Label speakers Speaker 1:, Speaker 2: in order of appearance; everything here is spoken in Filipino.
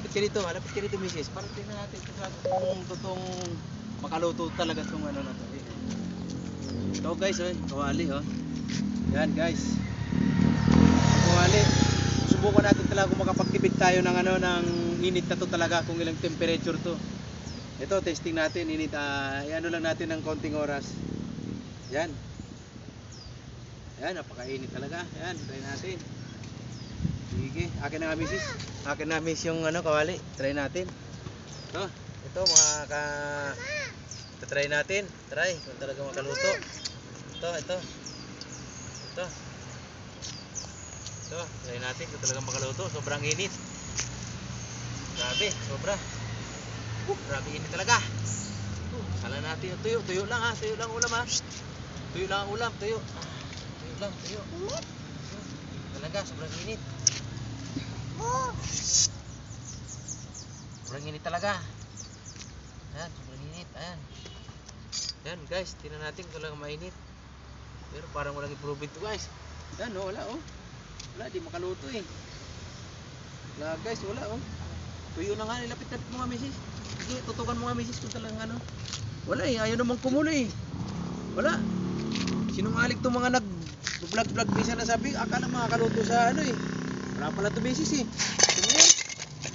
Speaker 1: Malapit ka dito, misis. Para tingnan natin kung totoong makaluto talaga itong ano na to. Ito guys, kawali Yan guys. Kawali. Subukan natin talaga kung makapagtipid tayo ng ng init na to talaga, kung ilang temperature to. Ito, testing natin, init. Ano lang natin ng konting oras. Yan. Yan, napakainit talaga. Yan, try natin. Sige, akin na nga misis. Akin na miss yung kawali. Try natin. Ito try natin. Try kung talaga makaluto. Ito. Try natin kung talaga makaluto. Sobrang init. Grabe, sobra. Grabe init talaga. Sala natin yung tuyo. Tuyo lang Tuyo lang ulam Tuyo lang ang ulam. Tuyo lang. Talaga, sobrang init. Sobrang init talaga. Ayan, sobrang init. Ayan guys, tingnan natin kung talaga mainit. Pero parang walang improvement to guys. Ayan wala Wala, di makaluto Wala guys, wala Tuyo na nga, ilapit-lapit mo nga misis. Sige, tutukan mo nga misis kung talagang Wala ayaw namang kumulo Wala. Sinungaling itong mga nag-vlog minsan na sabi, akala makakaluto sa wala pala to misis